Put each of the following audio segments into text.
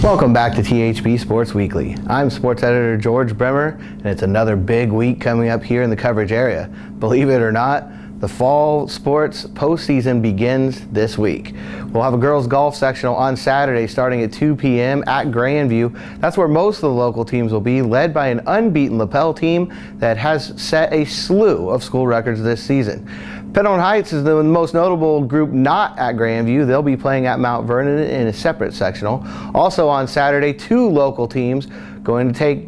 Welcome back to THB Sports Weekly. I'm sports editor George Bremer, and it's another big week coming up here in the coverage area. Believe it or not, the fall sports postseason begins this week. We'll have a girls golf sectional on Saturday starting at 2 p.m. at Grandview. That's where most of the local teams will be, led by an unbeaten Lapel team that has set a slew of school records this season. Pendleton Heights is the most notable group not at Grandview. They'll be playing at Mount Vernon in a separate sectional. Also on Saturday, two local teams going to take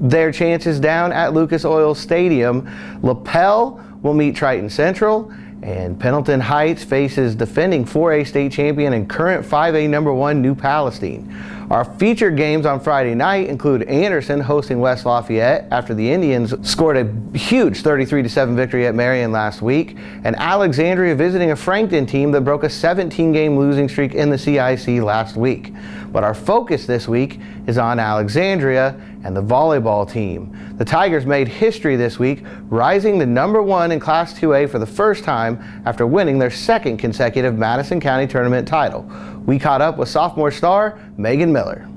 their chances down at Lucas Oil Stadium. Lapel will meet Triton Central, and Pendleton Heights faces defending 4A state champion and current 5A number 1 New Palestine. Our featured games on Friday night include Anderson hosting West Lafayette after the Indians scored a huge 33-7 victory at Marion last week, and Alexandria visiting a Frankton team that broke a 17-game losing streak in the CIC last week. But our focus this week is on Alexandria and the volleyball team. The Tigers made history this week, rising to number 1 in Class 2A for the first time after winning their second consecutive Madison County tournament title. We caught up with sophomore star Megan Miller.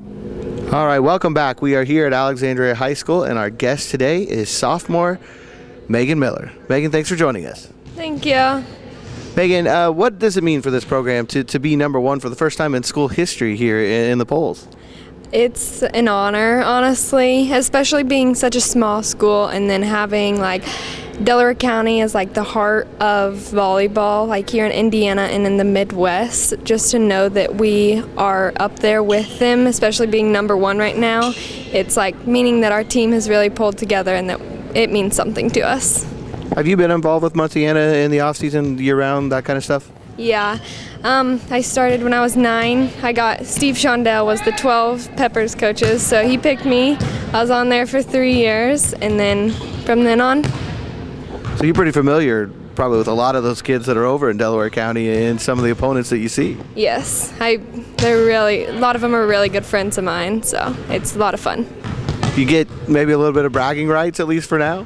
All right, welcome back. We are here at Alexandria High School, and our guest today is sophomore Megan Miller. Megan, thanks for joining us. Thank you. Megan, what does it mean for this program to be number 1 for the first time in school history here in the polls? It's an honor, honestly, especially being such a small school and then having Delaware County as the heart of volleyball, here in Indiana and in the Midwest. Just to know that we are up there with them, especially being number 1 right now, it's meaning that our team has really pulled together and that it means something to us. Have you been involved with Montana in the off-season, year-round, that kind of stuff? Yeah. I started when I was 9. Steve Shondell was the 12 Peppers coaches, so he picked me. I was on there for 3 years, and then from then on. So you're pretty familiar probably with a lot of those kids that are over in Delaware County and some of the opponents that you see. Yes. A lot of them are really good friends of mine, so it's a lot of fun. You get maybe a little bit of bragging rights, at least for now?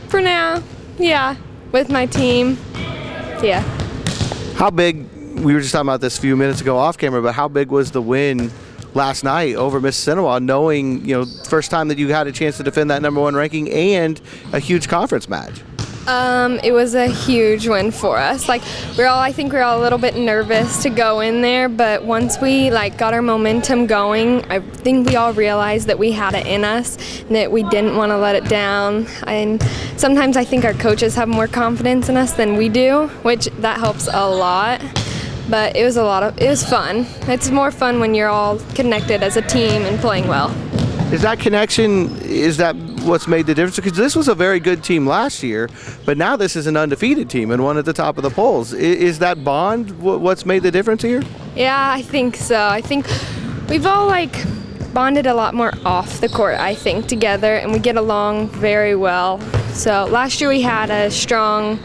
For now, yeah. With my team, yeah. How big, we were just talking about this a few minutes ago off camera, but how big was the win last night over Mississinawa, knowing, first time that you had a chance to defend that number 1 ranking and a huge conference match? It was a huge win for us. I think we're all a little bit nervous to go in there, but once we got our momentum going, I think we all realized that we had it in us, and that we didn't want to let it down. And sometimes I think our coaches have more confidence in us than we do, which that helps a lot. But it was fun. It's more fun when you're all connected as a team and playing well. Is that connection, is that what's made the difference? Because this was a very good team last year, but now this is an undefeated team and one at the top of the polls. Is that bond what's made the difference here? Yeah, I think so. I think we've all bonded a lot more off the court, I think, together, and we get along very well. So last year we had a strong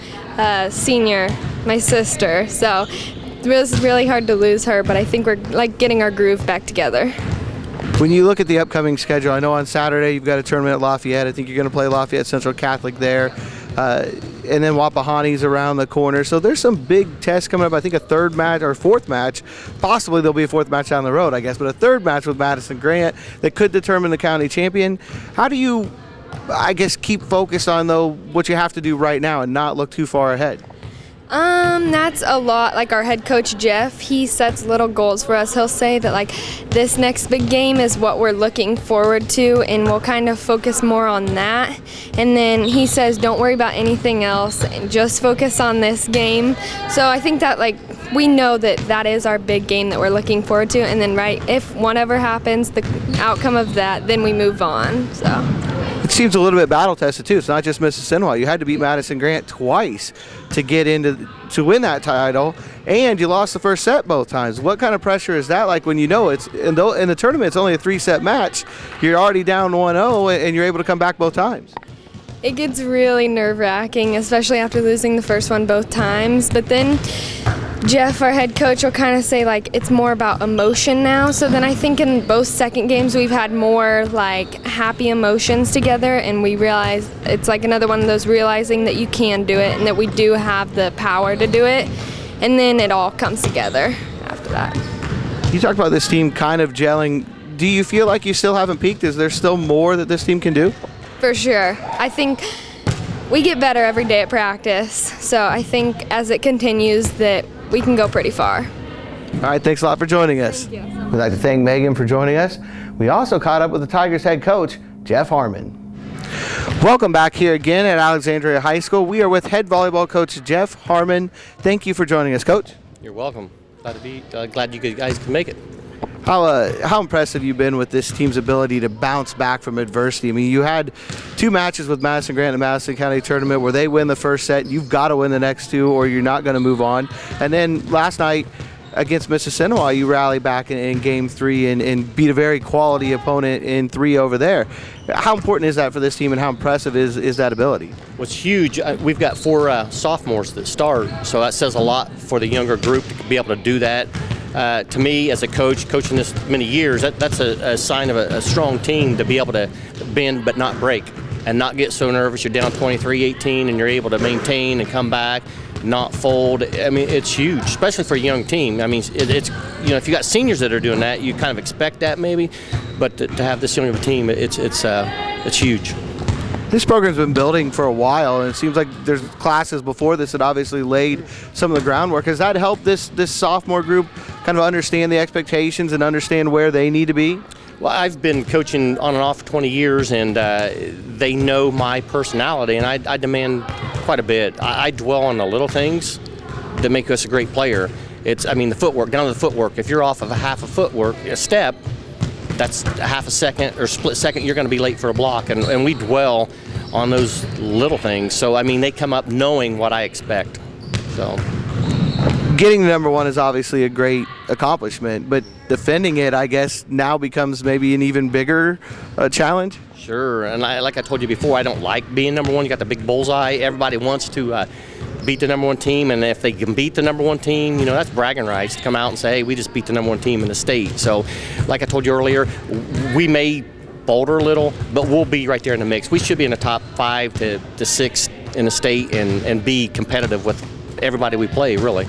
senior, my sister, so it was really hard to lose her, but I think we're getting our groove back together. When you look at the upcoming schedule, I know on Saturday you've got a tournament at Lafayette. I think you're going to play Lafayette Central Catholic there. And then Wapahani's around the corner. So there's some big tests coming up. I think a third match or fourth match. Possibly there'll be a fourth match down the road, I guess. But a third match with Madison Grant that could determine the county champion. How do you, keep focused on, what you have to do right now and not look too far ahead? That's a lot. Our head coach, Jeff, he sets little goals for us. He'll say that, this next big game is what we're looking forward to, and we'll kind of focus more on that. And then he says, don't worry about anything else, and just focus on this game. So I think that, we know that is our big game that we're looking forward to, and then, if whatever happens, the outcome of that, then we move on, so. It seems a little bit battle-tested, too. It's not just Mississinawa. You had to beat Madison Grant twice to get to win that title, and you lost the first set both times. What kind of pressure is that like when you know it's in the tournament, it's only a 3-set match. You're already down 1-0, and you're able to come back both times? It gets really nerve-wracking, especially after losing the first one both times. But then Jeff, our head coach, will kind of say it's more about emotion now. So then I think in both second games we've had more happy emotions together, and we realize it's another one of those realizing that you can do it and that we do have the power to do it, and then it all comes together after that. You talked about this team kind of gelling. Do you feel like you still haven't peaked? Is there still more that this team can do? For sure. I think we get better every day at practice, so I think as it continues that we can go pretty far. All right, thanks a lot for joining us. Thank you. We'd like to thank Megan for joining us. We also caught up with the Tigers head coach, Jeff Harmon. Welcome back here again at Alexandria High School. We are with head volleyball coach Jeff Harmon. Thank you for joining us, Coach. You're welcome. Glad you guys could make it. How impressed have you been with this team's ability to bounce back from adversity? I mean, you had 2 matches with Madison Grant in the Madison County tournament where they win the first set. You've got to win the next 2 or you're not going to move on. And then last night against Mississinawa, you rally back in game 3 and beat a very quality opponent in 3 over there. How important is that for this team, and how impressive is that ability? Well, it's huge. We've got 4 sophomores that start, so that says a lot for the younger group to be able to do that. To me, as a coach, coaching this many years, that's a sign of a strong team to be able to bend but not break and not get so nervous. You're down 23-18 and you're able to maintain and come back, not fold. I mean, it's huge, especially for a young team. I mean, it's if you got seniors that are doing that, you kind of expect that maybe, but to have this young of a team, it's huge. This program's been building for a while, and it seems like there's classes before this that obviously laid some of the groundwork. Has that helped this sophomore group kind of understand the expectations and understand where they need to be? Well, I've been coaching on and off for 20 years, and they know my personality, and I demand quite a bit. I dwell on the little things that make us a great player. The footwork, down to the footwork. If you're off of a half a footwork, a step, that's a half a second or split second, you're going to be late for a block, and we dwell on those little things. So, they come up knowing what I expect. So, getting the number 1 is obviously a great accomplishment, but defending it, I guess, now becomes maybe an even bigger challenge. Sure, and like I told you before, I don't like being number 1. You got the big bullseye. Everybody wants to beat the number 1 team, and if they can beat the number 1 team, that's bragging rights to come out and say, hey, we just beat the number 1 team in the state. So, like I told you earlier, we may falter a little, but we'll be right there in the mix. We should be in the top 5 to 6 in the state and be competitive with everybody we play, really.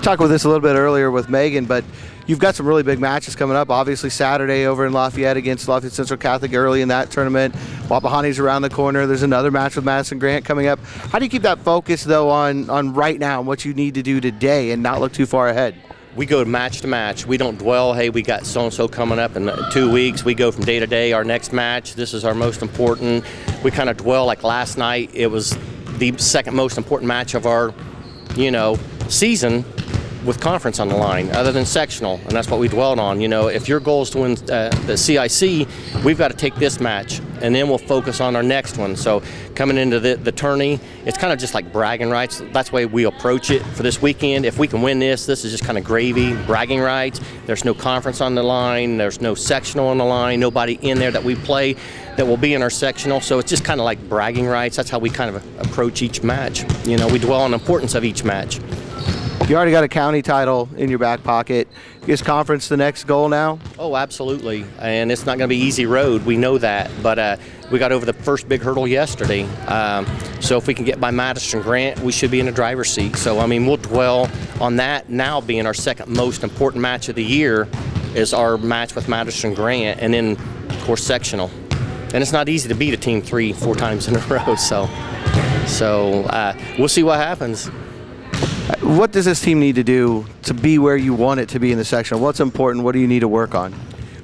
Talked with this a little bit earlier with Megan, but you've got some really big matches coming up. Obviously, Saturday over in Lafayette against Lafayette Central Catholic early in that tournament. Wapahani's around the corner. There's another match with Madison Grant coming up. How do you keep that focus, though, on right now and what you need to do today and not look too far ahead? We go match to match. We don't dwell, hey, we got so-and-so coming up in 2 weeks. We go from day to day. Our next match, this is our most important. We kind of dwell, like last night, it was the second most important match of our, season, with conference on the line, other than sectional, and that's what we dwelled on. If your goal is to win the CIC, we've got to take this match, and then we'll focus on our next one. So coming into the tourney, it's kind of just like bragging rights. That's the way we approach it for this weekend. If we can win this is just kind of gravy, bragging rights. There's no conference on the line. There's no sectional on the line. Nobody in there that we play that will be in our sectional. So it's just kind of like bragging rights. That's how we kind of approach each match. We dwell on the importance of each match. You already got a county title in your back pocket. Is conference the next goal now? Oh, absolutely. And it's not going to be easy road. We know that. But we got over the first big hurdle yesterday. So if we can get by Madison Grant, we should be in the driver's seat. So, we'll dwell on that now being our second most important match of the year is our match with Madison Grant. And then, of course, sectional. And it's not easy to beat a team 3-4 times in a row. So we'll see what happens. What does this team need to do to be where you want it to be in the sectional? What's important? What do you need to work on?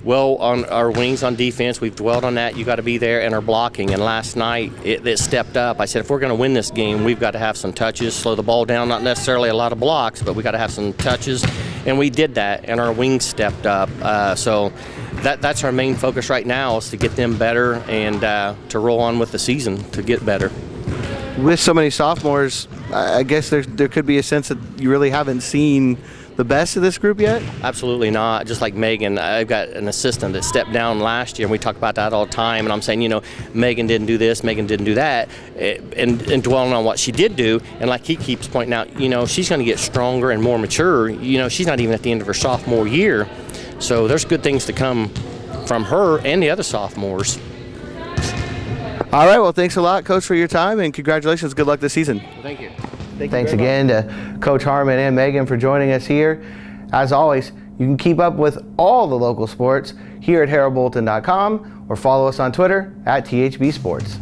Well, on our wings on defense, we've dwelled on that. You got to be there, and our blocking. And last night, it stepped up. I said, if we're going to win this game, we've got to have some touches, slow the ball down. Not necessarily a lot of blocks, but we got to have some touches. And we did that, and our wings stepped up. So that's our main focus right now is to get them better and to roll on with the season to get better. With so many sophomores, I guess there could be a sense that you really haven't seen the best of this group yet? Absolutely not. Just like Megan, I've got an assistant that stepped down last year, and we talk about that all the time, and I'm saying, Megan didn't do this, Megan didn't do that, and dwelling on what she did do, and like he keeps pointing out, she's going to get stronger and more mature. She's not even at the end of her sophomore year, so there's good things to come from her and the other sophomores. All right, well, thanks a lot, Coach, for your time, and congratulations. Good luck this season. Well, thank you. Thanks again to Coach Harmon and Megan for joining us here. As always, You can keep up with all the local sports here at heraldbulletin.com or follow us on Twitter at THB Sports.